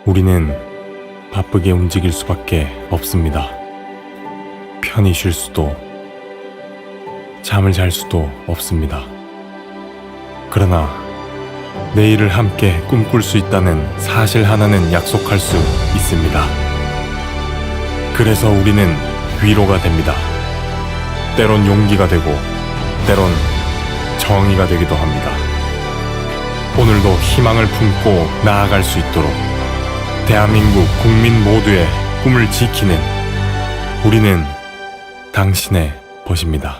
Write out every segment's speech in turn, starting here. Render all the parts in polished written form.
우리는 바쁘게 움직일 수밖에 없습니다. 편히 쉴 수도, 잠을 잘 수도 없습니다. 그러나 내일을 함께 꿈꿀 수 있다는 사실 하나는 약속할 수 있습니다. 그래서 우리는 위로가 됩니다. 때론 용기가 되고, 때론 정의가 되기도 합니다. 오늘도 희망을 품고 나아갈 수 있도록 대한민국 국민 모두의 꿈을 지키는 우리는 당신의 벗입니다.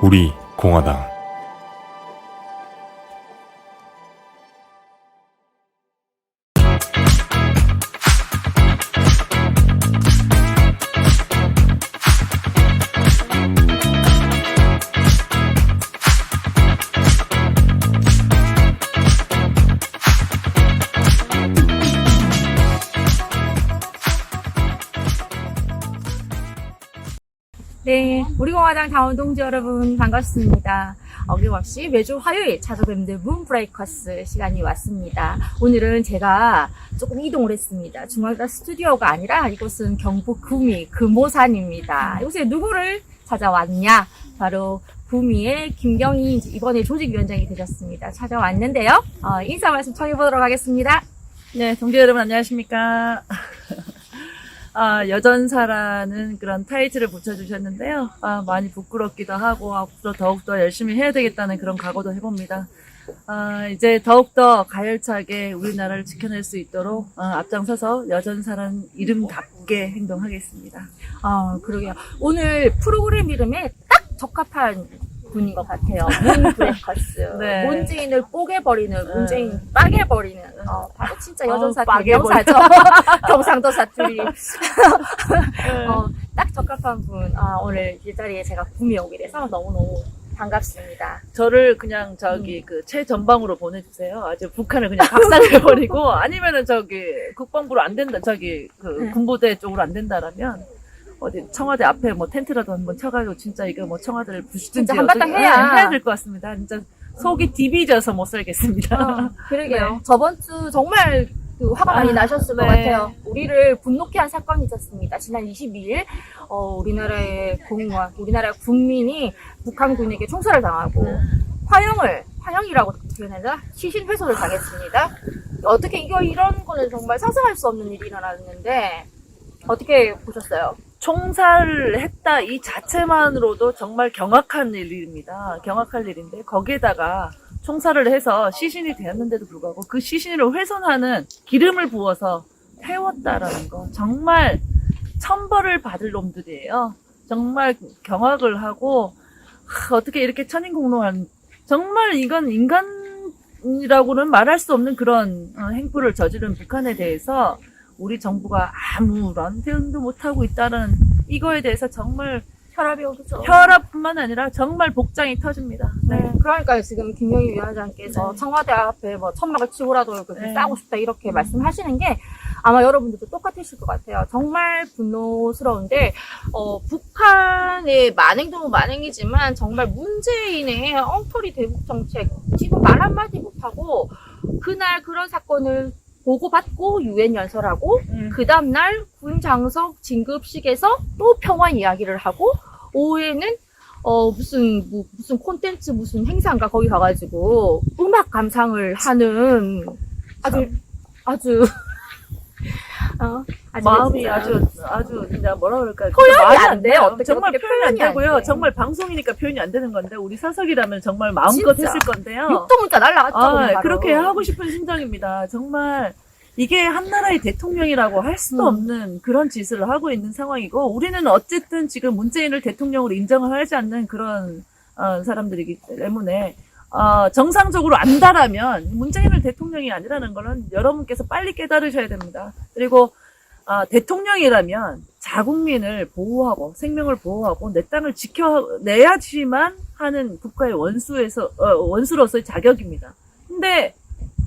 우리 공화당. 네, 우리 공화당 당원 동지 여러분 반갑습니다. 어김없이 매주 화요일 찾아뵙는 문브레이커스 시간이 왔습니다. 오늘은 제가 조금 이동을 했습니다. 중앙당 스튜디오가 아니라 이곳은 경북 구미 금오산입니다. 이곳에 누구를 찾아왔냐? 바로 구미의 김경희 이번에 조직위원장이 되셨습니다. 찾아왔는데요. 인사 말씀 청해보도록 하겠습니다. 네, 동지 여러분 안녕하십니까? 여전사라는 그런 타이틀을 붙여주셨는데요. 많이 부끄럽기도 하고 앞으로 더욱더 열심히 해야 되겠다는 그런 각오도 해봅니다. 이제 더욱더 가열차게 우리나라를 지켜낼 수 있도록 앞장서서 여전사라는 이름답게 행동하겠습니다. 그러게요. 오늘 프로그램 이름에 딱 적합한 분인 것 같아요. 문브레이커스. 네. 문재인을 뽀개버리는, 문재인 빠개버리는, 바로 진짜 여전사 빠개버려. 대명사죠. 경상도 사투리. 딱 적합한 분. 오늘 이 자리에 제가 구미에 오게 돼서 너무너무 반갑습니다. 저를 그냥 그 최전방으로 보내주세요. 아주 북한을 그냥 박살내버리고 아니면은 국방부로 안 된다. 군부대 쪽으로 안 된다라면 어디 청와대 앞에 뭐 텐트라도 한번 쳐가지고 진짜 이거 뭐 청와대를 부수든지 진짜 한바탕 해야 될 것 같습니다. 진짜 속이 디비져서 못 살겠습니다. 그러게요. 네. 저번 주 정말 화가 많이 나셨을 것 네. 같아요. 우리를 분노케 한 사건이 있었습니다. 지난 22일 우리나라의 공무원, 우리나라 국민이 북한군에게 총살을 당하고 화형이라고 표현하자 시신 훼손을 당했습니다. 어떻게 이런 거는 정말 상상할 수 없는 일이 일어났는데 어떻게 보셨어요? 총살을 했다 이 자체만으로도 정말 경악한 일입니다. 경악할 일인데 거기에다가 총살을 해서 시신이 되었는데도 불구하고 그 시신을 훼손하는 기름을 부어서 태웠다라는 거 정말 천벌을 받을 놈들이에요. 정말 경악을 하고 어떻게 이렇게 천인공노한 정말 이건 인간이라고는 말할 수 없는 그런 행보를 저지른 북한에 대해서 우리 정부가 아무런 대응도 못하고 있다는 이거에 대해서 정말 혈압이 오르죠. 혈압뿐만 아니라 정말 복장이 터집니다. 네. 그러니까 지금 김경희 위원장께서 청와대 앞에 뭐 천막을 치고라도 네. 싸우고 싶다 이렇게 말씀하시는 게 아마 여러분들도 똑같으실 것 같아요. 정말 분노스러운데 북한의 만행도 만행이지만 정말 문재인의 엉터리 대북 정책 지금 말 한마디 못하고 그날 그런 사건을 보고받고 유엔 연설하고 그 다음날 군 장석 진급식에서 또 평화 이야기를 하고 오후에는 무슨 콘텐츠 무슨 행사인가 거기 가가지고 음악 감상을 하는 아주 마음이 진짜 아주 진짜 뭐라 그럴까요? 표현이 말이 안 돼요. 어떻게 정말 어떻게 표현이 안 표현이 안 되고요. 돼. 정말 방송이니까 표현이 안 되는 건데 우리 사석이라면 정말 마음껏 진짜. 했을 건데요. 육도문자 날라갔죠. 바로. 그렇게 하고 싶은 심정입니다. 정말 이게 한나라의 대통령이라고 할 수도 없는 그런 짓을 하고 있는 상황이고 우리는 어쨌든 지금 문재인을 대통령으로 인정을 하지 않는 그런 사람들이기 때문에 정상적으로 안다라면 문재인을 대통령이 아니라는 거는 여러분께서 빨리 깨달으셔야 됩니다. 그리고 대통령이라면 자국민을 보호하고 생명을 보호하고 내 땅을 지켜내야지만 하는 국가의 원수로서의 자격입니다. 근데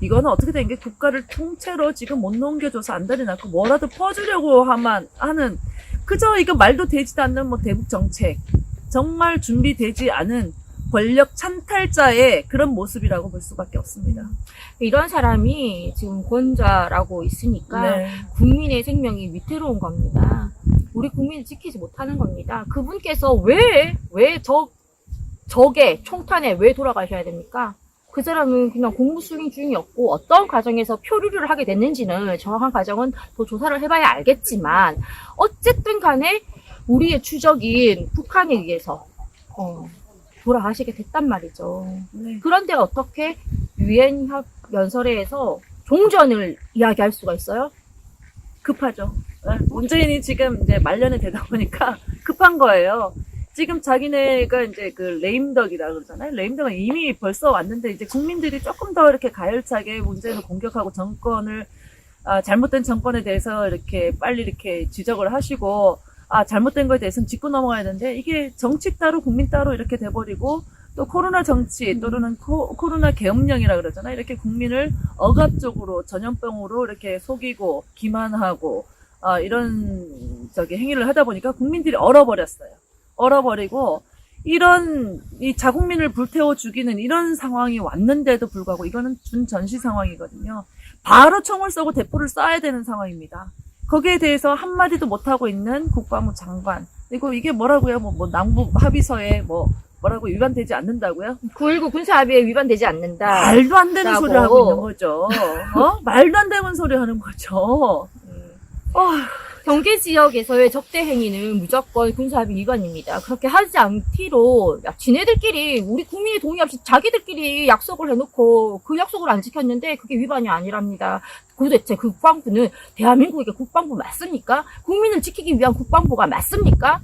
이거는 어떻게 된 게 국가를 통째로 지금 못 넘겨줘서 안달이 났고 뭐라도 퍼주려고 하는 그저 이거 말도 되지도 않는 뭐 대북 정책 정말 준비되지 않은 권력 찬탈자의 그런 모습이라고 볼 수밖에 없습니다. 이런 사람이 지금 권좌라고 있으니까 네. 국민의 생명이 위태로운 겁니다. 우리 국민을 지키지 못하는 겁니다. 그분께서 적의 총탄에 왜 돌아가셔야 됩니까? 그 사람은 그냥 공무 수행 중이었고 어떤 과정에서 표류를 하게 됐는지는 정확한 과정은 더 조사를 해봐야 알겠지만 어쨌든 간에 우리의 추적인 북한에 의해서 돌아가시게 됐단 말이죠. 네. 그런데 어떻게 유엔 연설회에서 종전을 이야기할 수가 있어요? 급하죠. 문재인이 지금 이제 말년에 되다 보니까 급한 거예요. 지금 자기네가 이제 그 레임덕이라 그러잖아요. 레임덕은 이미 벌써 왔는데 이제 국민들이 조금 더 이렇게 가열차게 문재인을 공격하고 정권을 잘못된 정권에 대해서 이렇게 빨리 이렇게 지적을 하시고 잘못된 거에 대해서는 짚고 넘어가야 되는데 이게 정치 따로 국민 따로 이렇게 돼버리고 또 코로나 정치 또는 코로나 계엄령이라 그러잖아요. 이렇게 국민을 억압적으로 전염병으로 이렇게 속이고 기만하고 이런 행위를 하다 보니까 국민들이 얼어버렸어요. 얼어버리고 이런 이 자국민을 불태워 죽이는 이런 상황이 왔는데도 불구하고 이거는 준전시 상황이거든요. 바로 총을 쏘고 대포를 쏴야 되는 상황입니다. 거기에 대해서 한마디도 못하고 있는 국방부 장관. 그리고 이게 뭐라고요? 뭐 남북 합의서에 뭐라고 위반되지 않는다고요? 9.19 군사합의에 위반되지 않는다. 말도 안 되는 라고. 소리를 하고 있는 거죠. 말도 안 되는 소리 하는 거죠. 경계 지역에서의 적대 행위는 무조건 군사합의 위반입니다. 그렇게 하지 않기로 지네들끼리 우리 국민의 동의 없이 자기들끼리 약속을 해놓고 그 약속을 안 지켰는데 그게 위반이 아니랍니다. 도대체 그 국방부는 대한민국의 국방부 맞습니까? 국민을 지키기 위한 국방부가 맞습니까?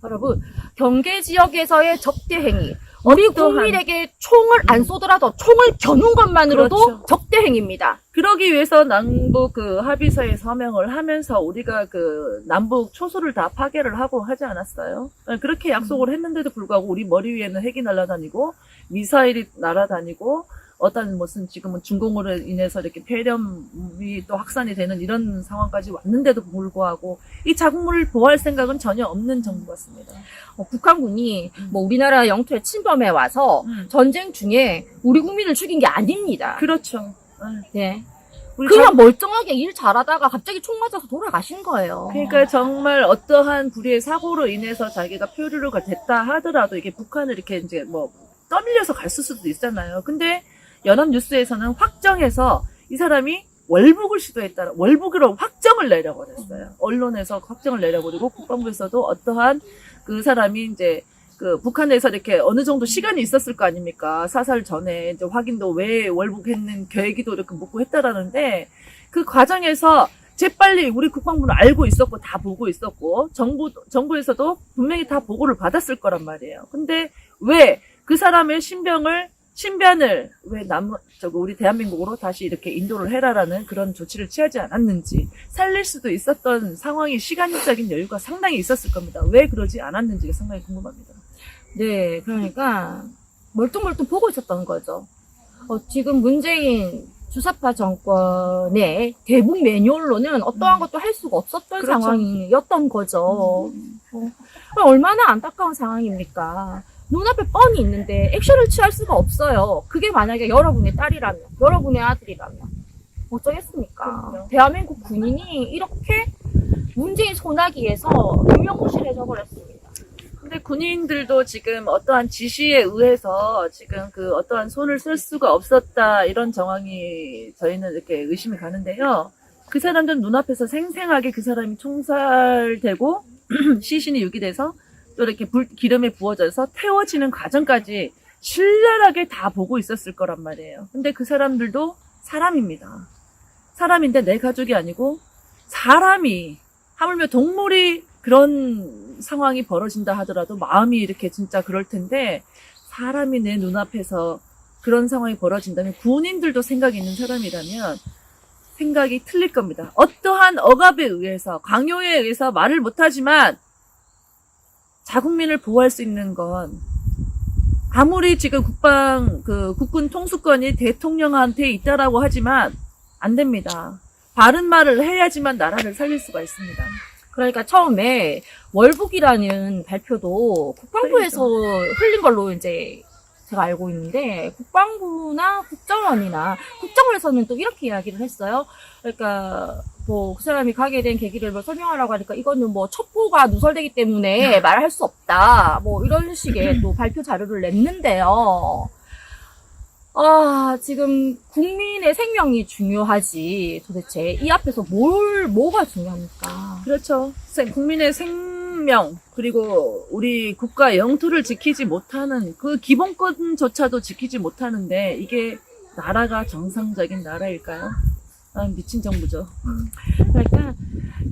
여러분, 경계 지역에서의 적대 행위, 우리 국민에게 총을 안 쏘더라도 총을 겨눈 것만으로도 그렇죠. 적대 행위입니다. 그러기 위해서 남북 그 합의서에 서명을 하면서 우리가 그 남북 초소를 다 파괴를 하고 하지 않았어요? 그렇게 약속을 했는데도 불구하고 우리 머리 위에는 핵이 날아다니고 미사일이 날아다니고 어떤 무슨 지금은 중공으로 인해서 이렇게 폐렴이 또 확산이 되는 이런 상황까지 왔는데도 불구하고 이 자국민을 보호할 생각은 전혀 없는 정부 같습니다. 북한군이 우리나라 영토에 침범해 와서 전쟁 중에 우리 국민을 죽인 게 아닙니다. 그렇죠. 네. 우리 그냥 멀쩡하게 일 잘하다가 갑자기 총 맞아서 돌아가신 거예요. 그러니까 정말 어떠한 불의의 사고로 인해서 자기가 표류가 됐다 하더라도 이게 북한을 이렇게 이제 떠밀려서 갔을 수도 있잖아요. 근데 연합뉴스에서는 확정해서 이 사람이 월북을 시도했다라 월북으로 확정을 내려버렸어요. 언론에서 확정을 내려버리고 국방부에서도 어떠한 그 사람이 이제 그 북한에서 이렇게 어느 정도 시간이 있었을 거 아닙니까? 사살 전에 이제 확인도 왜 월북했는 계획이도 이렇게 묻고 했다라는데 그 과정에서 재빨리 우리 국방부는 알고 있었고 다 보고 있었고 정부에서도 분명히 다 보고를 받았을 거란 말이에요. 근데 왜 그 사람의 신변을 왜 우리 대한민국으로 다시 이렇게 인도를 해라라는 그런 조치를 취하지 않았는지 살릴 수도 있었던 상황이 시간적인 여유가 상당히 있었을 겁니다. 왜 그러지 않았는지가 상당히 궁금합니다. 네, 그러니까 멀뚱멀뚱 보고 있었던 거죠. 지금 문재인 주사파 정권의 대북 매뉴얼로는 어떠한 것도 할 수가 없었던 그렇죠. 상황이었던 거죠. 얼마나 안타까운 상황입니까? 눈앞에 뻔히 있는데 액션을 취할 수가 없어요. 그게 만약에 여러분의 딸이라면, 여러분의 아들이라면 어쩌겠습니까? 그럼요. 대한민국 군인이 이렇게 문재인 소나기에서 유명무실해져 버렸습니다. 근데 군인들도 지금 어떠한 지시에 의해서 지금 그 어떠한 손을 쓸 수가 없었다 이런 정황이 저희는 이렇게 의심이 가는데요. 그 사람들 눈앞에서 생생하게 그 사람이 총살되고 시신이 유기돼서 또 이렇게 기름에 부어져서 태워지는 과정까지 신랄하게 다 보고 있었을 거란 말이에요. 근데 그 사람들도 사람입니다. 사람인데 내 가족이 아니고 사람이 하물며 동물이 그런 상황이 벌어진다 하더라도 마음이 이렇게 진짜 그럴 텐데 사람이 내 눈앞에서 그런 상황이 벌어진다면 군인들도 생각이 있는 사람이라면 생각이 틀릴 겁니다. 어떠한 억압에 의해서 강요에 의해서 말을 못하지만 자국민을 보호할 수 있는 건 아무리 지금 국군 통수권이 대통령한테 있다라고 하지만 안 됩니다. 바른 말을 해야지만 나라를 살릴 수가 있습니다. 그러니까 처음에 월북이라는 발표도 국방부에서 흘린 걸로 이제 제가 알고 있는데 국방부나 국정원에서는 또 이렇게 이야기를 했어요. 그러니까 뭐 그 사람이 가게 된 계기를 뭐 설명하라고 하니까 이거는 뭐 첩보가 누설되기 때문에 말할 수 없다. 뭐 이런 식의 또 발표 자료를 냈는데요. 지금 국민의 생명이 중요하지. 도대체 이 앞에서 뭐가 중요합니까? 그렇죠. 국민의 생명, 그리고 우리 국가 영토를 지키지 못하는 그 기본권조차도 지키지 못하는데 이게 나라가 정상적인 나라일까요? 미친 정부죠. 그러니까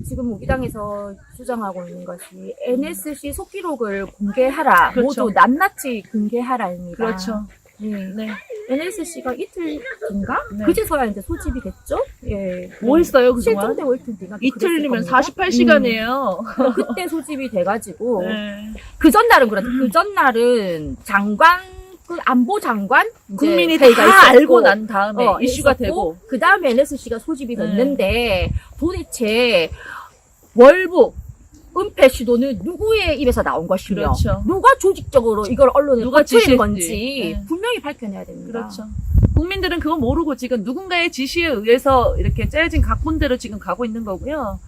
지금 우리당에서 주장하고 있는 것이 NSC 속기록을 공개하라. 그렇죠. 모두 낱낱이 공개하라입니다. 그렇죠. 네. 네. NSC가 이틀인가? 네. 그제서야 이제 소집이 됐죠? 예. 뭐 했어요, 그동안? 실종되고 이틀 뒤가 이틀이면 48시간이에요. 그때 소집이 돼가지고 네. 그 전날은 그렇다. 그 전날은 안보 장관 이제 국민이 회의가 다 있었고, 알고 난 다음에 이슈가 되고. 그 다음에 NSC가 소집이 됐는데 도대체 월북 은폐 시도는 누구의 입에서 나온 것이며 그렇죠. 누가 조직적으로 이걸 언론에 누가 퍼뜨린 지시했지. 건지 네. 분명히 밝혀내야 됩니다. 그렇죠. 국민들은 그거 모르고 지금 누군가의 지시에 의해서 이렇게 짜여진 각본대로 지금 가고 있는 거고요.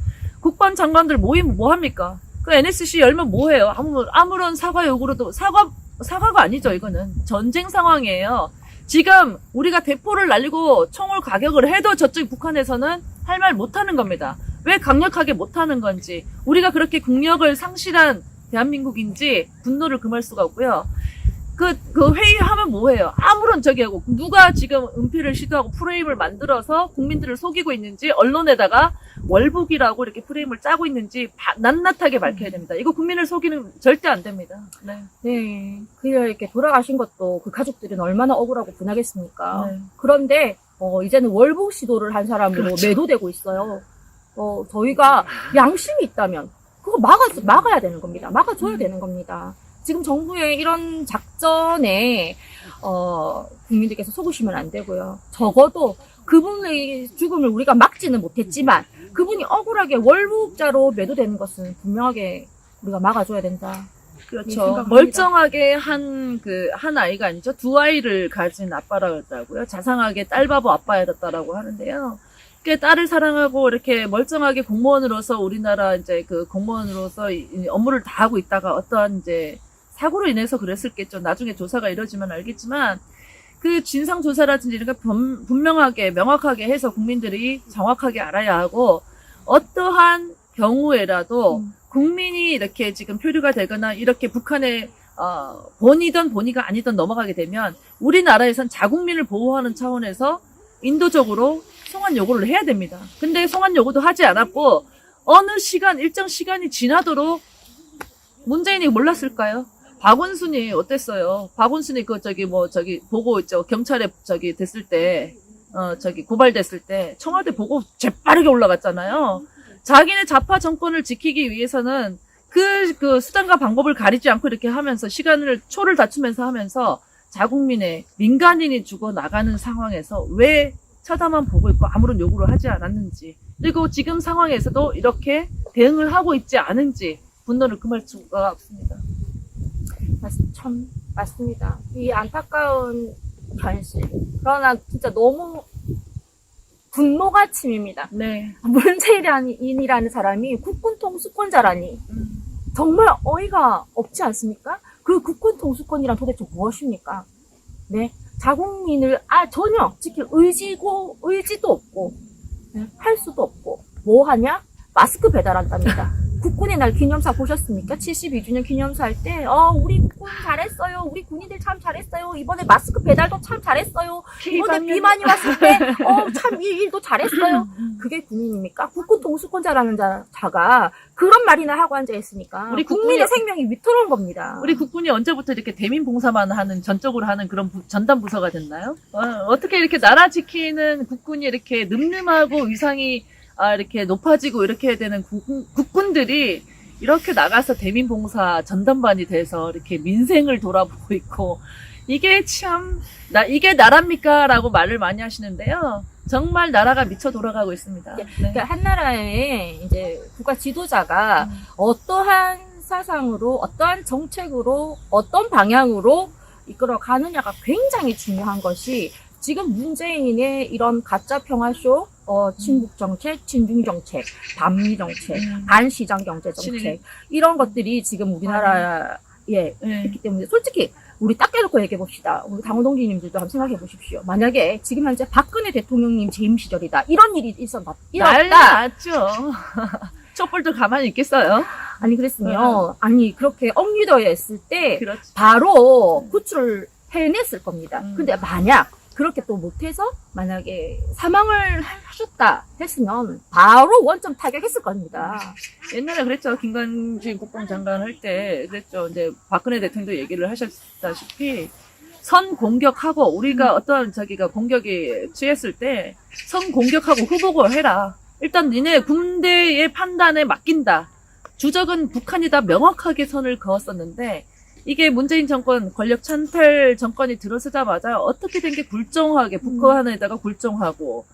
국방 장관들 모임 뭐 합니까? 그 NSC 열면 뭐 해요? 아무런 사과 요구로도 사과가 아니죠. 이거는 전쟁 상황이에요. 지금 우리가 대포를 날리고 총을 가격을 해도 저쪽 북한에서는 할 말 못하는 겁니다. 왜 강력하게 못하는 건지, 우리가 그렇게 국력을 상실한 대한민국인지 분노를 금할 수가 없고요. 그 회의하면 뭐해요? 아무런 하고 누가 지금 은폐를 시도하고 프레임을 만들어서 국민들을 속이고 있는지, 언론에다가 월북이라고 이렇게 프레임을 짜고 있는지 낱낱하게 밝혀야 됩니다. 이거 국민을 속이는 절대 안 됩니다. 네. 네. 이렇게 돌아가신 것도 그 가족들은 얼마나 억울하고 분하겠습니까? 네. 그런데 이제는 월북 시도를 한 사람으로 그렇죠. 매도되고 있어요. 저희가 양심이 있다면 그거 막아야 되는 겁니다. 막아줘야 되는 겁니다. 지금 정부의 이런 작전에 국민들께서 속으시면 안 되고요. 적어도 그분의 죽음을 우리가 막지는 못했지만 그분이 억울하게 월북자로 매도되는 것은 분명하게 우리가 막아줘야 된다. 그렇죠. 생각합니다. 멀쩡하게 한 아이가 아니죠. 두 아이를 가진 아빠라고요. 자상하게 딸바보 아빠였다라고 하는데요. 딸을 사랑하고 이렇게 멀쩡하게 공무원으로서 우리나라 이제 그 공무원으로서 이 업무를 다 하고 있다가 어떠한 이제 사고로 인해서 그랬을겠죠. 나중에 조사가 이루어지면 알겠지만 그 진상 조사라든지 이런 거 분명하게 명확하게 해서 국민들이 정확하게 알아야 하고, 어떠한 경우에라도 국민이 이렇게 지금 표류가 되거나 이렇게 북한에 본이든 본의가 아니든 넘어가게 되면 우리나라에선 자국민을 보호하는 차원에서 인도적으로 송환 요구를 해야 됩니다. 근데 송환 요구도 하지 않았고 어느 일정 시간이 지나도록 문재인이 몰랐을까요? 박원순이 어땠어요? 박원순이 보고 있죠. 경찰에 됐을 때, 고발됐을 때 청와대 보고 재빠르게 올라갔잖아요. 자기네 좌파 정권을 지키기 위해서는 그 수단과 방법을 가리지 않고 이렇게 하면서 초를 다투면서 하면서 자국민의 민간인이 죽어 나가는 상황에서 왜 쳐다만 보고 있고 아무런 요구를 하지 않았는지, 그리고 지금 상황에서도 이렇게 대응을 하고 있지 않은지 분노를 금할 수가 없습니다. 참 맞습니다. 이 안타까운 현실. 그러나 진짜 너무 분노가 침입니다. 네. 문재인이라는 사람이 국군 통수권자라니 정말 어이가 없지 않습니까? 그 국군 통수권이란 도대체 무엇입니까? 네, 자국민을 전혀 지킬 의지도 없고, 네, 할 수도 없고, 뭐 하냐? 마스크 배달한답니다. 국군의 날 기념사 보셨습니까? 72주년 기념사 할 때, 우리 군 잘했어요. 우리 군인들 참 잘했어요. 이번에 마스크 배달도 참 잘했어요. 이번에 비 많이 왔을 때, 참 이 일도 잘했어요. 그게 군인입니까? 국군 통수권자라는 자가 그런 말이나 하고 앉아있으니까 우리 국민의 생명이 위태로운 겁니다. 우리 국군이 언제부터 이렇게 대민 봉사만 전적으로 하는 그런 전담 부서가 됐나요? 어떻게 이렇게 나라 지키는 국군이 이렇게 늠름하고 위상이 이렇게 높아지고 이렇게 해야 되는 국군들이 이렇게 나가서 대민봉사 전담반이 돼서 이렇게 민생을 돌아보고 있고, 이게 이게 나라입니까? 라고 말을 많이 하시는데요. 정말 나라가 미쳐 돌아가고 있습니다. 네. 그러니까 한 나라의 이제 국가 지도자가 어떠한 사상으로, 어떠한 정책으로, 어떤 방향으로 이끌어 가느냐가 굉장히 중요한 것이 지금 문재인의 이런 가짜 평화쇼, 친북 정책, 친중 정책, 반미 정책, 반시장 경제 정책 이런 것들이 지금 우리나라에 있기 때문에 솔직히 우리 딱 깨놓고 얘기해 봅시다. 우리 당원동지님들도 한번 생각해 보십시오. 만약에 지금 현재 박근혜 대통령님 재임 시절이다. 이런 일이 난리 일었다. 났죠. 촛불도 가만히 있겠어요? 아니 그랬으면 아니 그렇게 억류되어 있을 때 그렇지. 바로 구출을 해냈을 겁니다. 음. 근데 만약 그렇게 또 못해서 만약에 사망을 하셨다 했으면 바로 원점 타격했을 겁니다. 옛날에 그랬죠. 김관진 국방장관 할 때 그랬죠. 이제 박근혜 대통령도 얘기를 하셨다시피 선 공격하고 우리가 어떤 자기가 공격에 취했을 때 선 공격하고 후보고 해라. 일단 니네 군대의 판단에 맡긴다. 주적은 북한이다. 명확하게 선을 그었었는데 이게 문재인 정권 권력 찬탈 정권이 들어서자마자 어떻게 된 게 굴종하게 북한에다가 굴종하고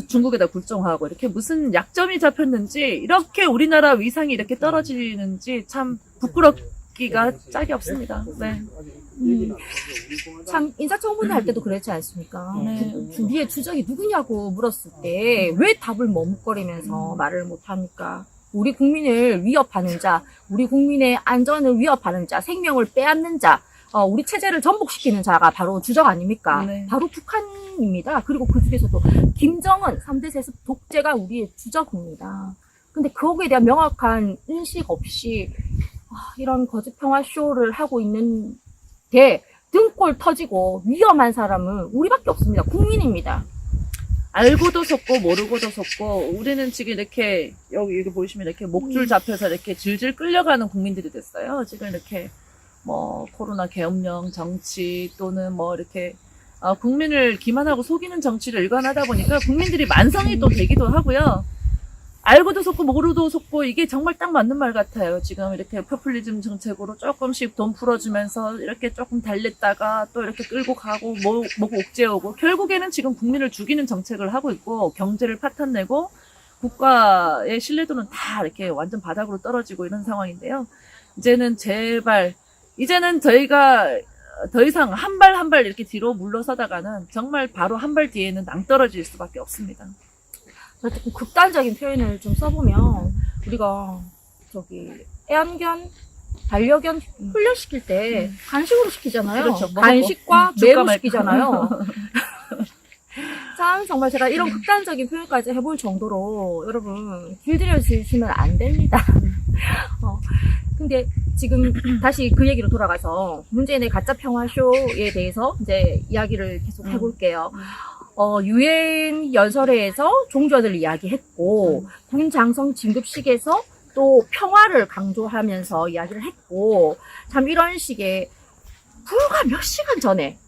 중국에다 굴종하고 이렇게 무슨 약점이 잡혔는지 이렇게 우리나라 위상이 이렇게 떨어지는지 참 부끄럽기가 짝이 없습니다. 네. 참 인사청문회 할 때도 그랬지 않습니까? 네. 주위에 주적이 누구냐고 물었을 때 왜 답을 머뭇거리면서 말을 못합니까? 우리 국민을 위협하는 자, 우리 국민의 안전을 위협하는 자, 생명을 빼앗는 자, 우리 체제를 전복시키는 자가 바로 주적 아닙니까? 네. 바로 북한입니다. 그리고 그 중에서도 김정은 3대 세습 독재가 우리의 주적입니다. 근데 거기에 대한 명확한 인식 없이 이런 거짓 평화 쇼를 하고 있는데 등골 터지고 위험한 사람은 우리밖에 없습니다. 국민입니다. 알고도 속고 모르고도 속고 우리는 지금 이렇게 여기 보시면 이렇게 목줄 잡혀서 이렇게 질질 끌려가는 국민들이 됐어요. 지금 이렇게 뭐 코로나 계엄령 정치 또는 뭐 이렇게 국민을 기만하고 속이는 정치를 일관하다 보니까 국민들이 만성이 또 되기도 하고요. 알고도 속고 모르도 속고 이게 정말 딱 맞는 말 같아요. 지금 이렇게 포퓰리즘 정책으로 조금씩 돈 풀어주면서 이렇게 조금 달랬다가 또 이렇게 끌고 가고 목 옥죄오고 결국에는 지금 국민을 죽이는 정책을 하고 있고 경제를 파탄내고 국가의 신뢰도는 다 이렇게 완전 바닥으로 떨어지고 이런 상황인데요. 이제는 저희가 더 이상 한 발 한 발 이렇게 뒤로 물러서다가는 정말 바로 한 발 뒤에는 낭떨어질 수밖에 없습니다. 조금 극단적인 표현을 좀 써보면 우리가 애완견, 반려견 훈련시킬 때 간식으로 시키잖아요. 그렇죠. 간식과 줄까 매로 말까. 시키잖아요. 참 정말 제가 이런 극단적인 표현까지 해볼 정도로 여러분 길들여지시면 안 됩니다. 근데 지금 다시 그 얘기로 돌아가서 문재인의 가짜 평화쇼에 대해서 이제 이야기를 계속 해볼게요. 유엔 연설회에서 종전을 이야기했고, 군 장성 진급식에서 또 평화를 강조하면서 이야기를 했고, 참 이런 식의 불과 몇 시간 전에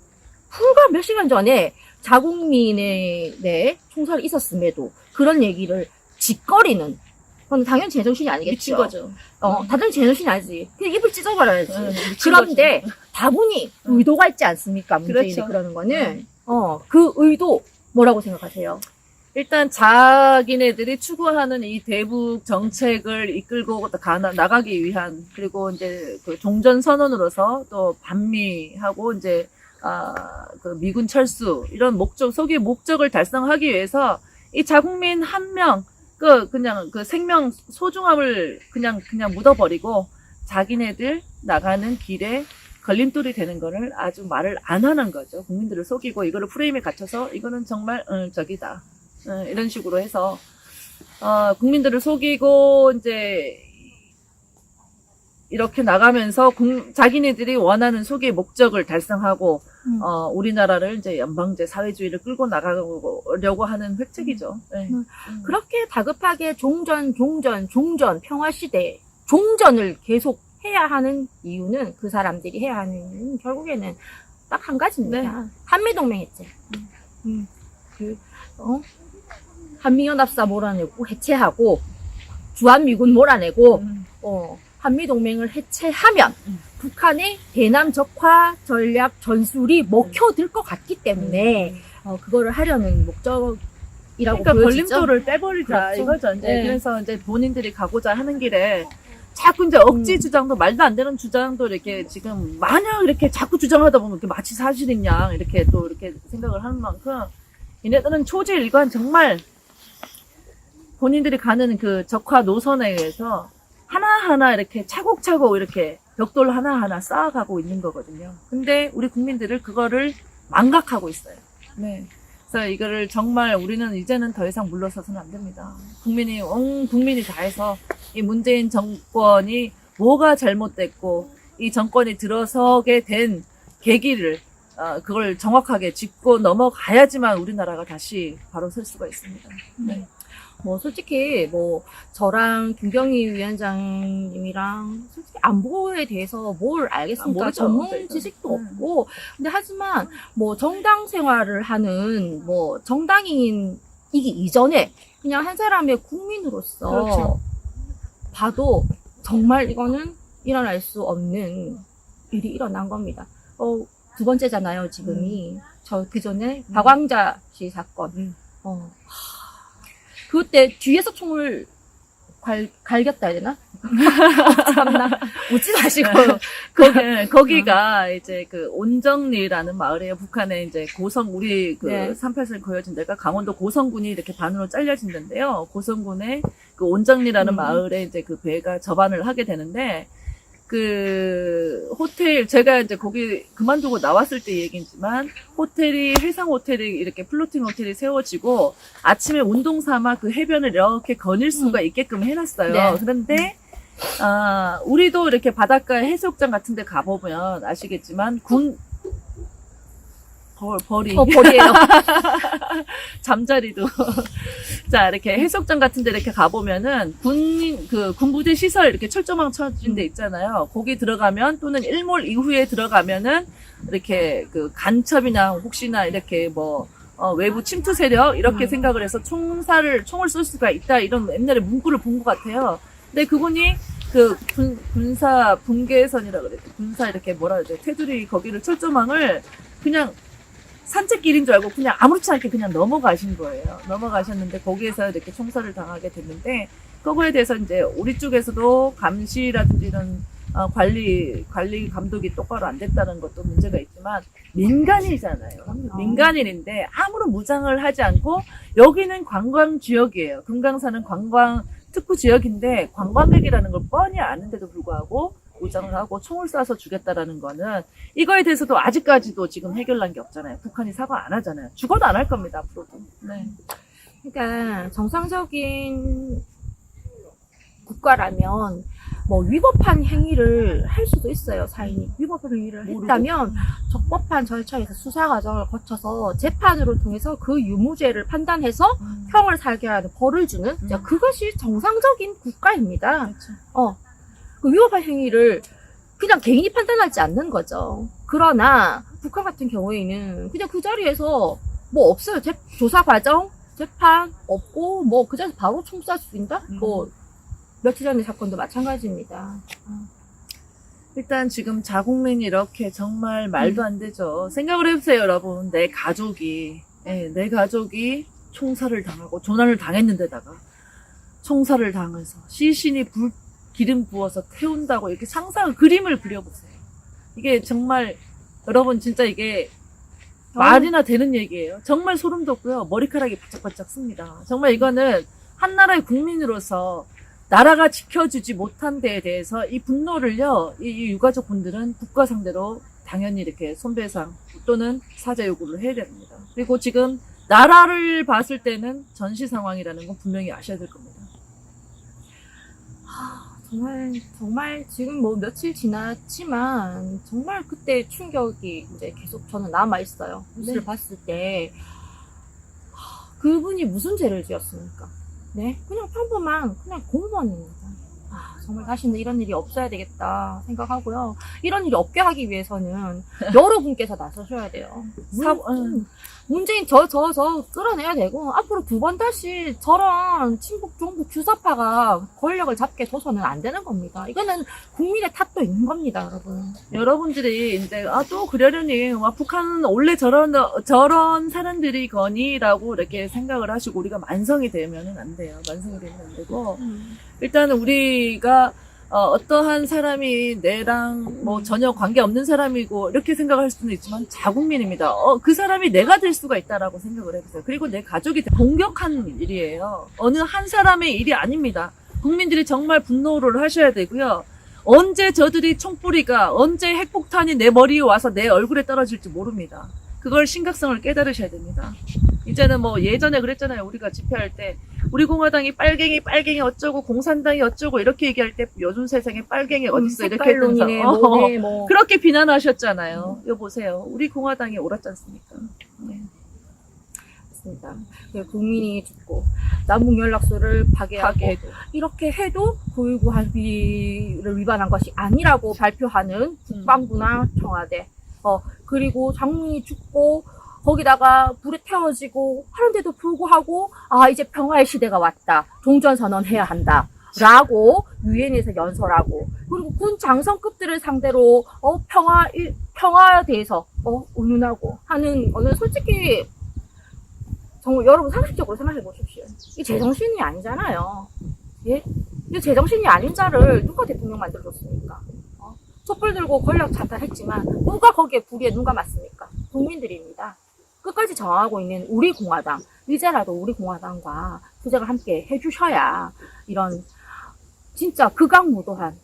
자국민의 총살이 있었음에도 그런 얘기를 짓거리는, 그건 당연히 제정신이 아니겠죠. 미친 거죠. 다들 제정신이 아니지. 그냥 입을 찢어버려야지. 미친 그런데 다분히 의도가 있지 않습니까? 문재인이 그렇죠. 그러는 거는. 그 의도 뭐라고 생각하세요? 일단 자기네들이 추구하는 이 대북 정책을 이끌고 나가기 위한 그리고 이제 그 종전 선언으로서 또 반미하고 이제 그 미군 철수 이런 소기의 목적을 달성하기 위해서 이 자국민 한 명 그냥 그 생명 소중함을 그냥 묻어버리고 자기네들 나가는 길에 걸림돌이 되는 거를 아주 말을 안 하는 거죠. 국민들을 속이고 이거를 프레임에 갇혀서 이거는 정말 저기다 이런 식으로 해서 국민들을 속이고 이제 이렇게 나가면서 자기네들이 원하는 소기의 목적을 달성하고 우리나라를 이제 연방제 사회주의를 끌고 나가려고 하는 획책이죠. 네. 그렇게 다급하게 종전 평화시대 종전을 계속 해야 하는 이유는 그 사람들이 해야 하는 이유는 결국에는 딱 한 가지입니다. 네. 한미동맹 했지. 한미연합사 몰아내고 해체하고 주한미군 몰아내고 한미동맹을 해체하면 북한의 대남 적화 전략 전술이 먹혀들 것 같기 때문에 그거를 하려는 목적이라고 그러니까 보여지죠. 걸림돌을 빼버리자 그렇죠. 이거죠. 이제 네. 그래서 이제 본인들이 가고자 하는 길에 자꾸 이제 억지 주장도 말도 안 되는 주장도 이렇게 지금 마냥 이렇게 자꾸 주장하다 보면 이렇게 마치 사실인 양 이렇게 또 이렇게 생각을 하는 만큼 얘네들은 초지일관 정말 본인들이 가는 그 적화 노선에 의해서 하나하나 이렇게 차곡차곡 이렇게 벽돌 하나하나 쌓아가고 있는 거거든요. 근데 우리 국민들을 그거를 망각하고 있어요. 네. 그래서 이거를 정말 우리는 이제는 더 이상 물러서서는 안 됩니다. 국민이, 온 국민이 다 해서 이 문재인 정권이 뭐가 잘못됐고 이 정권이 들어서게 된 계기를 그걸 정확하게 짚고 넘어가야지만 우리나라가 다시 바로 설 수가 있습니다. 네. 뭐 솔직히 뭐 저랑 김경희 위원장님이랑 솔직히 안보에 대해서 뭘 알겠습니까? 모르죠. 전문 저희가. 지식도 없고. 근데 하지만 뭐 정당 생활을 하는 뭐 정당인이기 이전에 그냥 한 사람의 국민으로서 그렇죠. 봐도 정말 이거는 일어날 수 없는 일이 일어난 겁니다. 두 번째잖아요, 지금이. 저 그전에 박광자 씨 사건. 그때 뒤에서 총을 갈겼다 해야 되나? 참나. 웃지 마시고. 거기가 이제 그 온정리라는 마을이에요. 북한에 이제 우리 그 네. 38선 거여진 데가 강원도 고성군이 이렇게 반으로 잘려진 데인데요. 고성군의 그 온정리라는 마을에 이제 그 배가 접안을 하게 되는데, 그 호텔, 제가 이제 거기 그만두고 나왔을 때 얘기지만, 해상 호텔이 이렇게 플로팅 호텔이 세워지고, 아침에 운동 삼아 그 해변을 이렇게 거닐 수가 있게끔 해놨어요. 네. 그런데, 우리도 이렇게 바닷가 해수욕장 같은 데 가보면 아시겠지만, 벌이. 벌이에요. 잠자리도. 자, 이렇게 해수욕장 같은 데 이렇게 가보면은 군부대 시설 이렇게 철조망 쳐진 데 있잖아요. 거기 들어가면 또는 일몰 이후에 들어가면은 이렇게 그 간첩이나 혹시나 이렇게 뭐, 외부 침투 세력 이렇게 생각을 해서 총을 쏠 수가 있다 이런 옛날에 문구를 본 것 같아요. 근데 그분이 그 군사 분계선이라 그래요. 군사 이렇게 뭐라 그러죠. 테두리 거기를 철조망을 그냥 산책길인 줄 알고 그냥 아무렇지 않게 그냥 넘어가신 거예요. 넘어가셨는데 거기에서 이렇게 총살을 당하게 됐는데 그거에 대해서 이제 우리 쪽에서도 감시라든지 이런 관리 감독이 똑바로 안 됐다는 것도 문제가 있지만 민간인이잖아요. 민간인인데 아무런 무장을 하지 않고 여기는 관광 지역이에요. 금강산은 관광 특구 지역인데 관광객이라는 걸 뻔히 아는데도 불구하고 무장을 하고 총을 쏴서 죽였다라는 거는 이거에 대해서도 아직까지도 지금 해결난 게 없잖아요. 북한이 사과 안 하잖아요. 죽어도 안 할 겁니다. 앞으로도. 네. 그러니까 정상적인 국가라면 뭐 위법한 행위를 할 수도 있어요. 사인이 위법한 행위를 했다면 적법한 절차에서 수사 과정을 거쳐서 재판으로 통해서 그 유무죄를 판단해서 형을 살게 하는 벌을 주는 그것이 정상적인 국가입니다. 그렇죠. 그 위법한 행위를 그냥 개인이 판단하지 않는 거죠. 그러나 북한 같은 경우에는 그냥 그 자리에서 뭐 없어요. 조사 과정, 재판 없고 뭐 그 자리에서 바로 총 쏴 죽인다? 뭐 며칠 전의 사건도 마찬가지입니다. 일단 지금 자국민이 이렇게 정말 말도 안 되죠. 생각을 해보세요, 여러분. 내 가족이 총살을 당하고 조난을 당했는데다가 총살을 당해서 시신이 기름 부어서 태운다고 이렇게 그림을 그려보세요. 이게 정말 여러분 진짜 이게 말이나 되는 얘기예요. 정말 소름 돋고요. 머리카락이 바짝바짝 씁니다. 정말 이거는 한 나라의 국민으로서 나라가 지켜주지 못한 데에 대해서 이 분노를요, 이 유가족 분들은 국가 상대로 당연히 이렇게 손배상 또는 사죄 요구를 해야 됩니다. 그리고 지금 나라를 봤을 때는 전시 상황이라는 건 분명히 아셔야 될 겁니다. 정말 지금 뭐 며칠 지났지만 정말 그때 충격이 이제 계속 저는 남아 있어요. 뉴스를 봤을 때 그분이 무슨 죄를 지었습니까? 네, 그냥 평범한 그냥 공무원입니다. 정말 다시는 이런 일이 없어야 되겠다 생각하고요. 이런 일이 없게 하기 위해서는 여러분께서 나서셔야 돼요. 문재인 저 끌어내야 되고 앞으로 두 번 다시 저런 친북 종북 규사파가 권력을 잡게 둬서는 안 되는 겁니다. 이거는 국민의 탓도 있는 겁니다, 여러분. 여러분들이 이제 또 그러려니 북한은 원래 저런 사람들이거니라고 이렇게 생각을 하시고 우리가 만성이 되면은 안 돼요. 만성이 되면 안 되고 일단은 우리가 어떠한 사람이 내랑 뭐 전혀 관계 없는 사람이고 이렇게 생각할 수는 있지만 자국민입니다. 그 사람이 내가 될 수가 있다라고 생각을 해보세요. 그리고 내 가족이 공격한 일이에요. 어느 한 사람의 일이 아닙니다. 국민들이 정말 분노를 하셔야 되고요. 언제 저들이 총뿌리가 언제 핵폭탄이 내 머리에 와서 내 얼굴에 떨어질지 모릅니다. 그걸 심각성을 깨달으셔야 됩니다. 이제는 뭐 예전에 그랬잖아요. 우리가 집회할 때 우리 공화당이 빨갱이 어쩌고 공산당이 어쩌고 이렇게 얘기할 때 요즘 세상에 빨갱이 어딨어 이렇게 했면서 뭐네, 뭐. 그렇게 비난하셨잖아요. 이거 보세요. 우리 공화당이 옳았지 않습니까? 네. 맞습니다. 국민이 죽고 남북 연락소를 파괴하고 파괴해도. 이렇게 해도 9.19 합의를 위반한 것이 아니라고 발표하는 국방부나 청와대 그리고 장군이 죽고 거기다가 불에 태워지고 하는데도 불구하고 이제 평화의 시대가 왔다. 종전선언 해야 한다. 라고 유엔에서 연설하고 그리고 군 장성급들을 상대로 평화에 대해서 운운하고 하는 거는 솔직히 정말 여러분 상식적으로 생각해 보십시오. 이 제정신이 아니잖아요. 예? 이 제정신이 아닌 자를 누가 대통령 만들어줬습니까? 촛불 들고 권력 자탈했지만 누가 거기에 불의에 누가 맞습니까? 국민들입니다. 끝까지 저항하고 있는 우리 공화당, 이제라도 우리 공화당과 투쟁을 함께 해주셔야 이런 진짜 극악무도한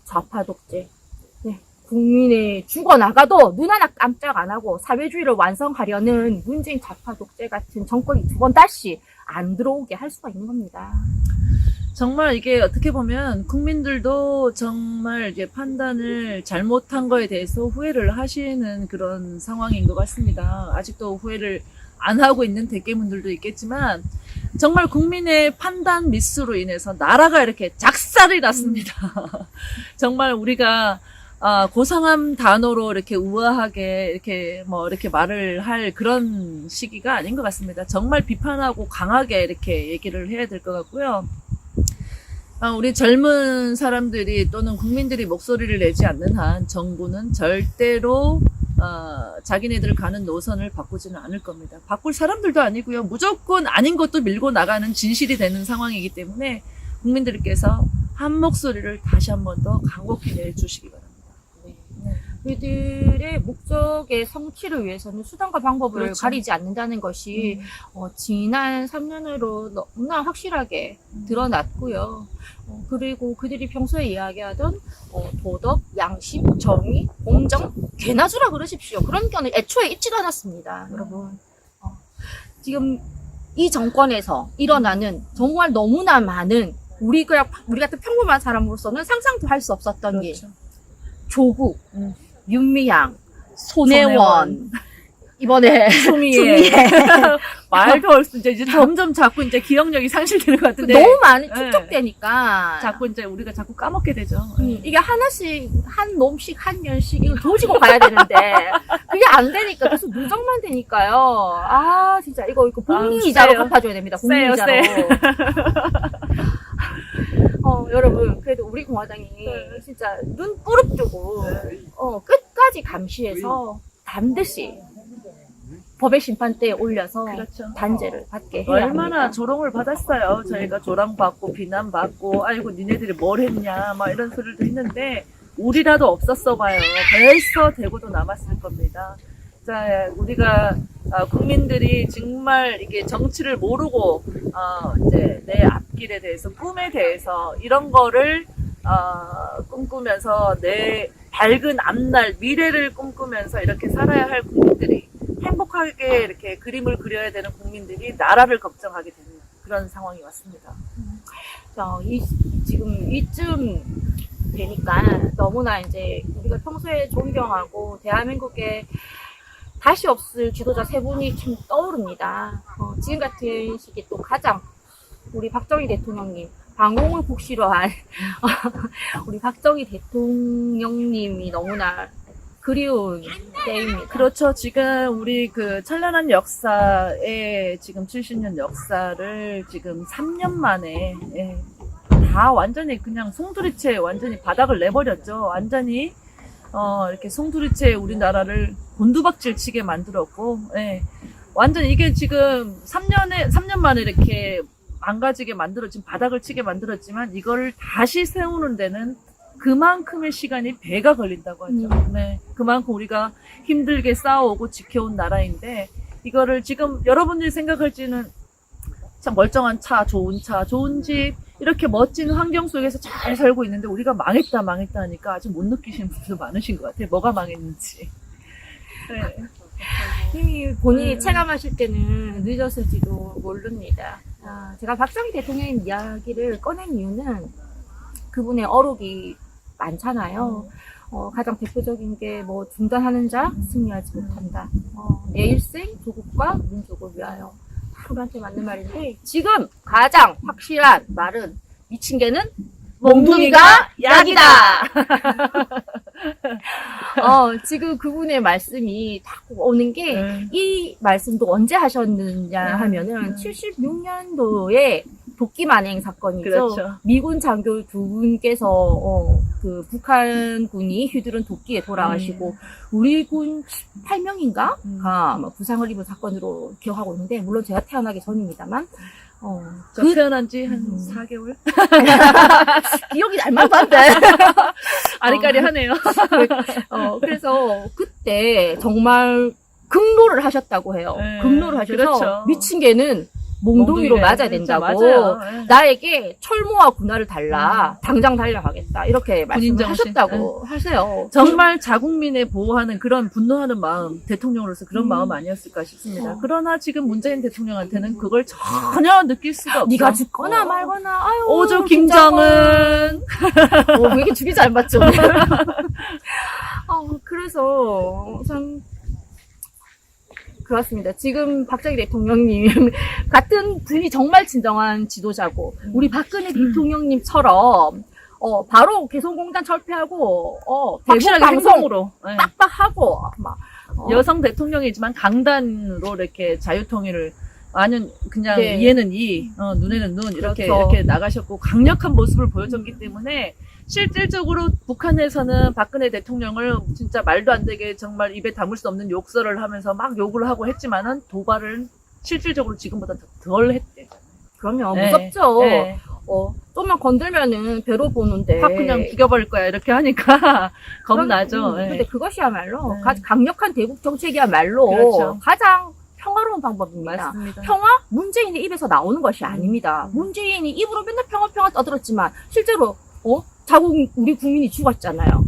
좌파 독재, 국민이 죽어나가도 눈 하나 깜짝 안 하고 사회주의를 완성하려는 문재인 좌파 독재 같은 정권이 두 번 다시 안 들어오게 할 수가 있는 겁니다. 정말 이게 어떻게 보면 국민들도 정말 이제 판단을 잘못한 거에 대해서 후회를 하시는 그런 상황인 것 같습니다. 아직도 후회를 안 하고 있는 대깨문들도 있겠지만 정말 국민의 판단 미스로 인해서 나라가 이렇게 작살이 났습니다. 정말 우리가 고상한 단어로 이렇게 우아하게 이렇게 말을 할 그런 시기가 아닌 것 같습니다. 정말 비판하고 강하게 이렇게 얘기를 해야 될 것 같고요. 우리 젊은 사람들이 또는 국민들이 목소리를 내지 않는 한 정부는 절대로 자기네들 가는 노선을 바꾸지는 않을 겁니다. 바꿀 사람들도 아니고요. 무조건 아닌 것도 밀고 나가는 진실이 되는 상황이기 때문에 국민들께서 한 목소리를 다시 한 번 더 간곡히 내주시기 바랍니다. 그들의 목적의 성취를 위해서는 수단과 방법을 그렇죠. 가리지 않는다는 것이 지난 3년으로 너무나 확실하게 드러났고요. 그리고 그들이 평소에 이야기하던 도덕, 양심, 정의, 공정, 개나주라 그러십시오. 그런 게 애초에 있지도 않았습니다. 여러분. 지금 이 정권에서 일어나는 정말 너무나 많은 우리 같은 평범한 사람으로서는 상상도 할 수 없었던 일. 그렇죠. 조국, 윤미향, 손혜원. 손혜원, 이번에 추미애. 말도 할 수, 이제 점점 자꾸 이제 기억력이 상실되는 것 같은데. 너무 많이 네. 축적되니까. 자꾸 이제 우리가 자꾸 까먹게 되죠. 이게 하나씩, 한 놈씩, 한 년씩, 이걸 조지고 가야 되는데, 그게 안 되니까, 계속 누적만 되니까요. 진짜, 이거 복리이자로 세요. 갚아줘야 됩니다. 복리이자로. 세요. 여러분, 그래도 우리 공화당이 진짜 눈 뿌릅뜨고, 끝까지 감시해서 반드시 법의 심판대에 올려서 그렇죠. 단죄를 받게 해야 얼마나 합니다. 조롱을 받았어요. 저희가 조롱받고 비난받고 아이고 니네들이 뭘 했냐 막 이런 소리도 했는데 우리라도 없었어 봐요. 벌써 대고도 남았을 겁니다. 자, 우리가 국민들이 정말 이게 정치를 모르고 이제 내 앞길에 대해서 꿈에 대해서 이런 거를 꿈꾸면서 내 밝은 앞날 미래를 꿈꾸면서 이렇게 살아야 할 국민들이 행복하게 이렇게 그림을 그려야 되는 국민들이 나라를 걱정하게 되는 그런 상황이 왔습니다. 지금 이쯤 되니까 너무나 이제 우리가 평소에 존경하고 대한민국에 다시 없을 지도자 세 분이 참 떠오릅니다. 지금 같은 시기 또 가장 우리 박정희 대통령님 방공을 국시로 한 우리 박정희 대통령님이 너무나 그리운 때입니다. 그렇죠. 지금 우리 그 찬란한 역사의 지금 70년 역사를 지금 3년 만에 다 완전히 그냥 송두리째 완전히 바닥을 내버렸죠. 완전히 이렇게 송두리째 우리나라를 곤두박질 치게 만들었고, 완전 이게 지금 3년 만에 이렇게 망가지게 지금 바닥을 치게 만들었지만 이거를 다시 세우는 데는 그만큼의 시간이 배가 걸린다고 하죠. 네. 그만큼 우리가 힘들게 싸워오고 지켜온 나라인데 이거를 지금 여러분들이 생각할지는 참 멀쩡한 차, 좋은 집 이렇게 멋진 환경 속에서 잘 살고 있는데 우리가 망했다 하니까 아직 못 느끼시는 분들도 많으신 것 같아요. 뭐가 망했는지. 네. 본인이 체감하실 때는 늦었을지도 모릅니다. 제가 박정희 대통령의 이야기를 꺼낸 이유는 그분의 어록이 많잖아요. 가장 대표적인 게 뭐 중단하는 자 승리하지 못한다. 내 일생 조국과 민족을 위하여. 우리한테 맞는 말인데 지금 가장 확실한 말은 미친 개는 몽둥이가 약이다. 지금 그분의 말씀이 딱 오는 게 이 말씀도 언제 하셨느냐 하면은 76년도에 도끼 만행 사건이죠. 그렇죠. 미군 장교 두 분께서 그 북한군이 휘두른 도끼에 돌아가시고 우리 군 8명인가 가 부상을 입은 사건으로 기억하고 있는데 물론 제가 태어나기 전입니다만 저 태어난 지 한 4개월? 기억이 날만도 한데. 아리까리하네요. 그래서 그때 정말 급노를 하셨다고 해요. 네, 급노를 하셔서 그렇죠. 미친 개는 몽둥이로 맞아야 된다고. 맞아요. 네. 나에게 철모와 군화를 달라. 당장 달려가겠다. 이렇게 말씀을 하셨다고 하세요. 정말 자국민에 보호하는 그런 분노하는 마음, 대통령으로서 그런 마음 아니었을까 싶습니다. 그러나 지금 문재인 대통령한테는 그걸 전혀 느낄 수가 없어. 네가 죽거나 말거나. 아유, 오조 김정은. 왜 이렇게 죽이 잘 맞죠? 그래서 참 그렇습니다. 지금 박정희 대통령님 같은 분이 정말 진정한 지도자고 우리 박근혜 대통령님처럼 바로 개성공단 철폐하고 확실하게 대북 방송 행동으로 빡빡하고 막 여성 대통령이지만 강단으로 이렇게 자유통일을 아는 그냥 네. 이에는 이, 눈에는 눈 이렇게 그렇죠. 이렇게 나가셨고 강력한 모습을 보여줬기 때문에 실질적으로 북한에서는 박근혜 대통령을 진짜 말도 안 되게 정말 입에 담을 수 없는 욕설을 하면서 막 욕을 하고 했지만은 도발을 실질적으로 지금보다 덜 했대. 그러면 네. 무섭죠. 네. 좀만 건들면은 배로 보는데 확 그냥 죽여버릴 거야 이렇게 하니까 겁나죠. 네. 근데 그것이야말로 네. 강력한 대북 정책이야말로 그렇죠. 가장 평화로운 방법입니다. 맞습니다. 평화? 문재인의 입에서 나오는 것이 아닙니다. 문재인이 입으로 맨날 평화 떠들었지만 실제로 자국 우리 국민이 죽었잖아요.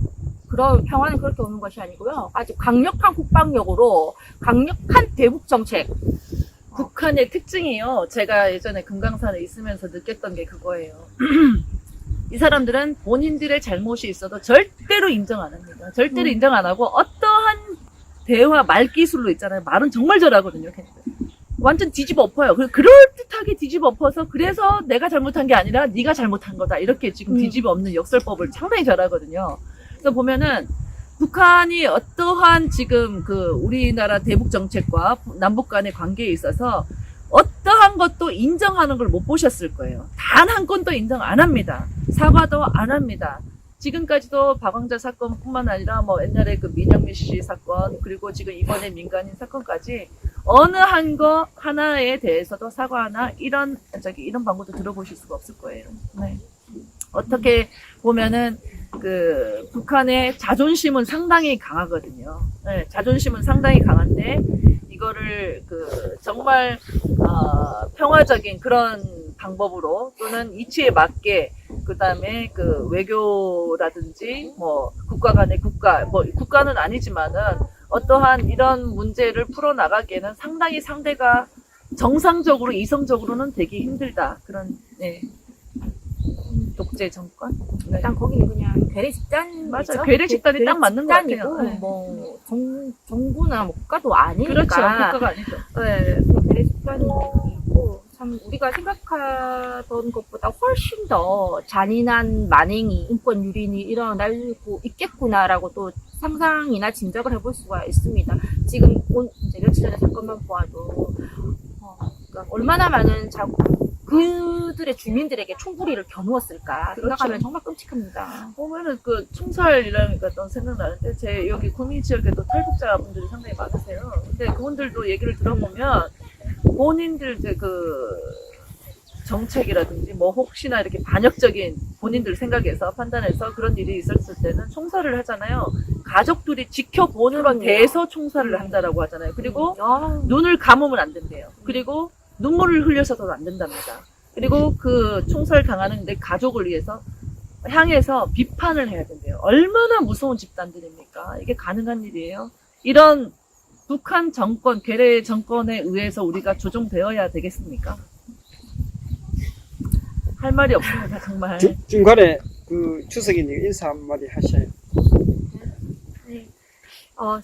그런 평화는 그렇게 오는 것이 아니고요. 아주 강력한 국방력으로 강력한 대북 정책. 북한의 특징이요. 제가 예전에 금강산에 있으면서 느꼈던 게 그거예요. 이 사람들은 본인들의 잘못이 있어도 절대로 인정 안 합니다. 절대로 인정 안 하고 어떠한 대화 말 기술로 있잖아요. 말은 정말 잘하거든요. 완전 뒤집어 엎어요. 그럴듯하게 뒤집어 엎어서 그래서 내가 잘못한 게 아니라 네가 잘못한 거다. 이렇게 지금 뒤집어 엎는 역설법을 상당히 잘하거든요. 그래서 보면은 북한이 어떠한 지금 그 우리나라 대북 정책과 남북 간의 관계에 있어서 어떠한 것도 인정하는 걸 못 보셨을 거예요. 단 한 건도 인정 안 합니다. 사과도 안 합니다. 지금까지도 박광자 사건뿐만 아니라 뭐 옛날에 그 민영미 씨 사건 그리고 지금 이번에 민간인 사건까지 어느 하나에 대해서도 사과하나 이런 방법도 들어보실 수가 없을 거예요. 네. 어떻게 보면은 그 북한의 자존심은 상당히 강하거든요. 네, 자존심은 상당히 강한데 이거를 그 정말 평화적인 그런 방법으로 또는 이치에 맞게 그다음에 그 외교라든지 뭐 국가 간의 국가는 아니지만은 어떠한 이런 문제를 풀어 나가기에는 상당히 상대가 정상적으로 이성적으로는 되기 힘들다. 그런 독재 정권. 네. 일단 거기는 그냥 괴뢰 집단 맞아요. 괴뢰 집단이 딱 맞는 것 같아요. 네. 뭐 정부나 뭐 국가도 아니니까. 그렇죠. 국가가 아니죠. 네, 괴뢰 집단이고 참 우리가 생각하던 것보다 훨씬 더 잔인한 만행이 인권 유린이 일어나고 있겠구나라고 또 상상이나 짐작을 해볼 수가 있습니다. 지금 이제 며칠 전에 사건만 보아도 그러니까 얼마나 많은 그들의 주민들에게 총구리를 겨누었을까 생각하면 정말 끔찍합니다. 보면은 그 총살이라니까 또 생각나는데 제 여기 구미 지역에도 탈북자분들이 상당히 많으세요. 근데 그분들도 얘기를 들어보면 본인들 정책이라든지 뭐 혹시나 이렇게 반역적인 본인들 생각에서 판단해서 그런 일이 있었을 때는 총살을 하잖아요. 가족들이 지켜보는 그럼요. 데서 총살을 한다라고 하잖아요. 그리고 아, 눈을 감으면 안 된대요. 그리고 눈물을 흘려서도 안 된답니다. 그리고 그 총살 당하는 내 가족을 위해서 향해서 비판을 해야 된대요. 얼마나 무서운 집단들입니까? 이게 가능한 일이에요? 이런 북한 정권, 괴뢰 정권에 의해서 우리가 조종되어야 되겠습니까? 할 말이 없습니다, 정말. 중간에 그 주석이님 인사 한마디 하셔요.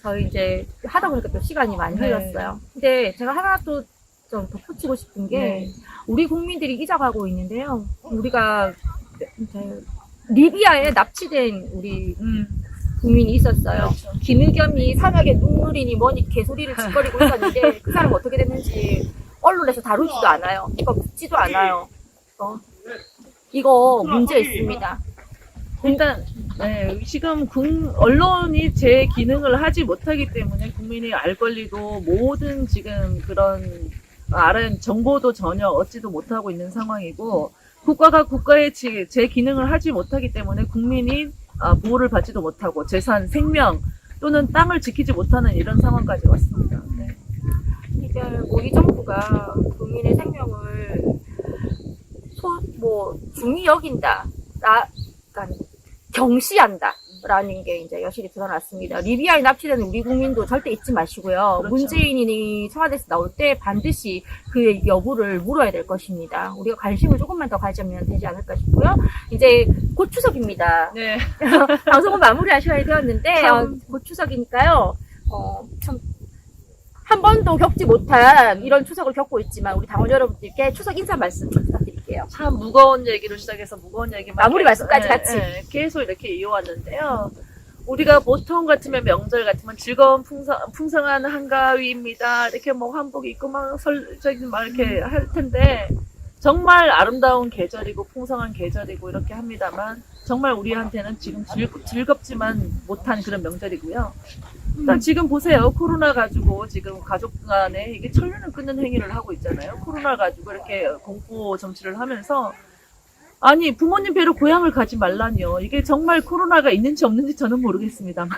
저희 이제 하다 보니까 또 시간이 많이 네. 흘렀어요. 근데 제가 하나 또 좀 덧붙이고 싶은 게, 네. 우리 국민들이 잊어가고 있는데요. 우리가 이제 리비아에 납치된 우리 국민이 있었어요. 그렇죠. 김의겸이 사막의 눈물이니 뭐니 개소리를 짓거리고 있었는데 그 사람 어떻게 됐는지 언론에서 다루지도 않아요. 이거 묻지도 않아요. 이거 문제 있습니다. 일단 네, 지금 언론이 제 기능을 하지 못하기 때문에 국민이 알 권리도 모든 지금 그런 정보도 전혀 얻지도 못하고 있는 상황이고, 국가가 국가의 제 기능을 하지 못하기 때문에 국민이 보호를 받지도 못하고 재산, 생명 또는 땅을 지키지 못하는 이런 상황까지 왔습니다. 네. 이게 우리 정부가 국민의 생명을 중히 여긴다, 그러니까 경시한다라는 게 이제 여실히 드러났습니다. 리비아에 납치된 우리 국민도 절대 잊지 마시고요. 그렇죠. 문재인이 청와대에서 나올 때 반드시 그 여부를 물어야 될 것입니다. 우리가 관심을 조금만 더 가지면 되지 않을까 싶고요. 이제 곧 추석입니다. 네. 방송은 마무리하셔야 되었는데 곧 추석이니까요. 참 한 번도 겪지 못한 이런 추석을 겪고 있지만 우리 당원 여러분들께 추석 인사 말씀 부탁드릴게요. 참 무거운 얘기로 시작해서 무거운 얘기만 마무리 말씀까지 같이. 계속 이렇게 이어왔는데요. 우리가 보통 같으면 명절 같으면 즐거운 풍성한 한가위입니다. 이렇게 뭐 한복 입고 막 이렇게 할 텐데, 정말 아름다운 계절이고 풍성한 계절이고 이렇게 합니다만, 정말 우리한테는 지금 즐겁지만 못한 그런 명절이고요. 일단 지금 보세요. 코로나 가지고 지금 가족 간에 이게 천륜을 끊는 행위를 하고 있잖아요. 코로나 가지고 이렇게 공포 정치를 하면서, 아니 부모님 뵈러 고향을 가지 말라니요. 이게 정말 코로나가 있는지 없는지 저는 모르겠습니다만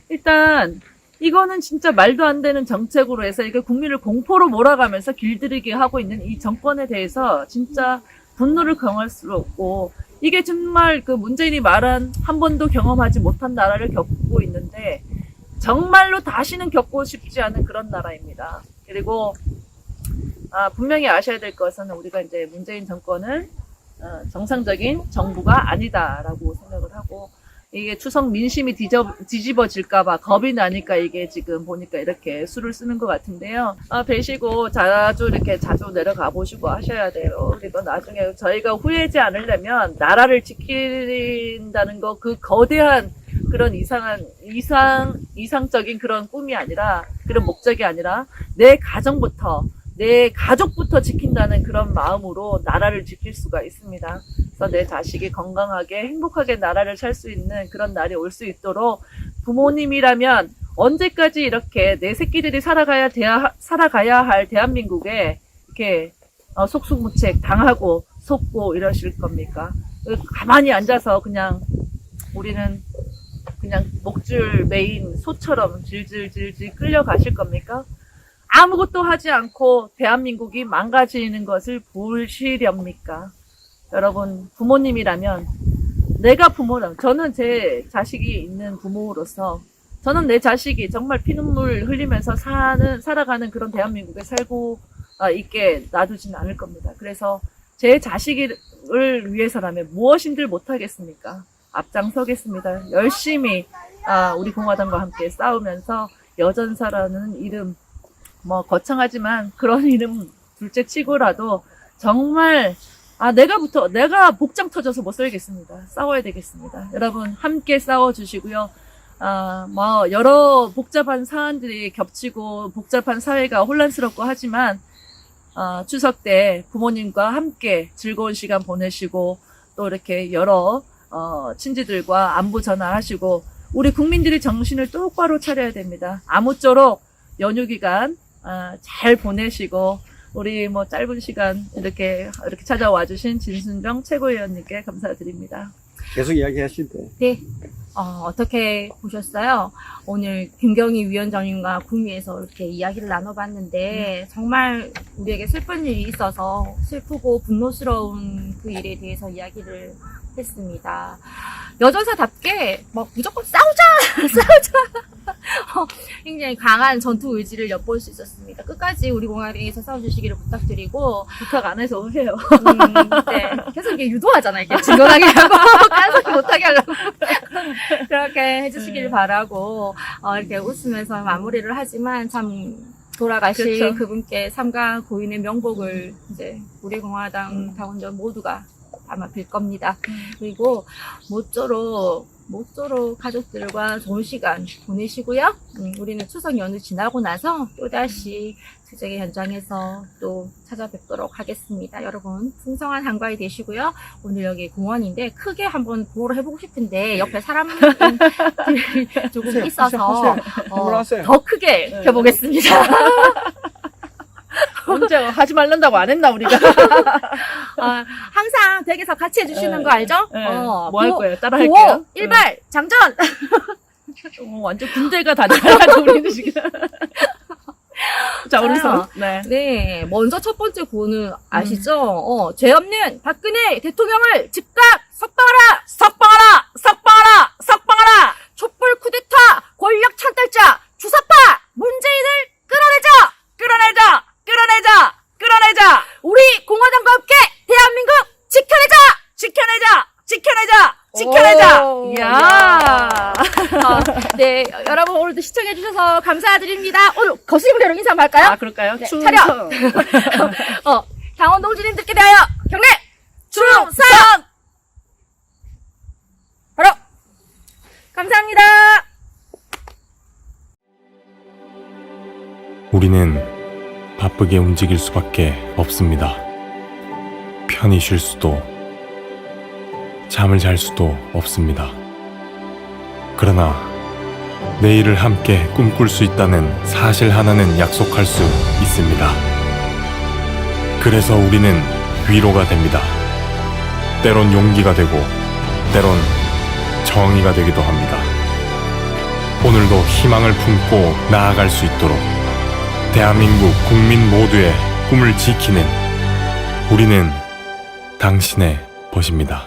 일단 이거는 진짜 말도 안 되는 정책으로 해서 이게 국민을 공포로 몰아가면서 길들이게 하고 있는 이 정권에 대해서 진짜 분노를 경할 수 없고, 이게 정말 그 문재인이 말한 한 번도 경험하지 못한 나라를 겪고 있는데 정말로 다시는 겪고 싶지 않은 그런 나라입니다. 그리고 분명히 아셔야 될 것은, 우리가 이제 문재인 정권은 정상적인 정부가 아니다라고 생각을 하고, 이게 추석 민심이 뒤집어질까봐 겁이 나니까 이게 지금 보니까 이렇게 수를 쓰는 것 같은데요. 뵈시고 자주 내려가 보시고 하셔야 돼요. 그리고 나중에 저희가 후회하지 않으려면 나라를 지킨다는 거, 그 거대한 그런 이상적인 그런 꿈이 아니라, 그런 목적이 아니라 내 가족부터 지킨다는 그런 마음으로 나라를 지킬 수가 있습니다. 그래서 내 자식이 건강하게 행복하게 나라를 살 수 있는 그런 날이 올 수 있도록, 부모님이라면 언제까지 이렇게 내 새끼들이 살아가야 할 대한민국에 이렇게 속수무책 당하고 속고 이러실 겁니까? 가만히 앉아서 우리는 그냥 목줄 메인 소처럼 질질질질 끌려가실 겁니까? 아무것도 하지 않고 대한민국이 망가지는 것을 보시렵니까? 여러분, 부모님이라면, 저는 제 자식이 있는 부모로서, 저는 내 자식이 정말 피눈물 흘리면서 살아가는 그런 대한민국에 살고 있게 놔두지는 않을 겁니다. 그래서 제 자식을 위해서라면 무엇인들 못하겠습니까? 앞장서겠습니다. 열심히 우리 공화당과 함께 싸우면서 여전사라는 이름, 거창하지만 그런 이름 둘째 치고라도 정말 내가 복장 터져서 못 살겠습니다. 싸워야 되겠습니다. 여러분 함께 싸워주시고요. 여러 복잡한 사안들이 겹치고 복잡한 사회가 혼란스럽고 하지만 추석 때 부모님과 함께 즐거운 시간 보내시고, 또 이렇게 여러 친지들과 안부 전화하시고, 우리 국민들이 정신을 똑바로 차려야 됩니다. 아무쪼록 연휴 기간 잘 보내시고, 우리 뭐 짧은 시간 이렇게 찾아와 주신 진순정 최고위원님께 감사드립니다. 계속 이야기하실 때. 네. 어떻게 보셨어요? 오늘 김경희 위원장님과 구미에서 이렇게 이야기를 나눠봤는데 정말 우리에게 슬픈 일이 있어서 슬프고 분노스러운 그 일에 대해서 이야기를 했습니다. 여전사답게 막 무조건 싸우자! 싸우자! 굉장히 강한 전투 의지를 엿볼 수 있었습니다. 끝까지 우리 공화당에서 싸워주시기를 부탁드리고 부탁 안 해서 해요. 네. 계속 이게 유도하잖아요. 이게 진도하게 하고 깐소리 못하게 하려고 그렇게 해주시길 바라고 이렇게 웃으면서 마무리를 하지만 참 돌아가실 그렇죠. 그분께 삼가 고인의 명복을 이제 우리 공화당 당원들 모두가 아마 빌 겁니다. 그리고 모쪼록 가족들과 좋은 시간 보내시고요. 우리는 추석 연휴 지나고 나서 또다시 투쟁의 현장에서 또 찾아뵙도록 하겠습니다. 여러분 풍성한 한가위 되시고요. 오늘 여기 공원인데 크게 한번 구호를 해보고 싶은데 옆에 사람들이 조금 하세요, 있어서 한번 하세요. 더 크게 네. 해보겠습니다. 언제 하지 말란다고 안 했나 우리가? 항상 댁에서 같이 해주시는 네. 거 알죠? 뭐 할 거예요? 따라 할게요. 구호, 일발, 장전! 완전 군대가 다 나가고 우리는 지금. 자, 우리 자요. 선. 네. 네, 먼저 첫 번째 구호는 아시죠? 죄 없는 박근혜 대통령을 즉각 석방하라! 석방하라! 석방하라! 석방하라! 촛불 쿠데타 권력 찬탈자 주사파 문재인을 끌어내자! 끌어내자! 끌어내자! 끌어내자! 우리 공화당과 함께 대한민국 지켜내자! 지켜내자! 지켜내자! 지켜내자! 오, 이야! 네, 여러분 오늘도 시청해주셔서 감사드립니다. 오늘 거시기부대로 인사 한번 할까요? 아, 그럴까요? 네, 충성. 차렷! 당원 동지님들께 대하여 경례! 충성! 바로! 감사합니다! 우리는 바쁘게 움직일 수밖에 없습니다. 편히 쉴 수도, 잠을 잘 수도 없습니다. 그러나 내일을 함께 꿈꿀 수 있다는 사실 하나는 약속할 수 있습니다. 그래서 우리는 위로가 됩니다. 때론 용기가 되고, 때론 정의가 되기도 합니다. 오늘도 희망을 품고 나아갈 수 있도록 대한민국 국민 모두의 꿈을 지키는 우리는 당신의 벗입니다.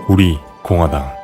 우리 공화당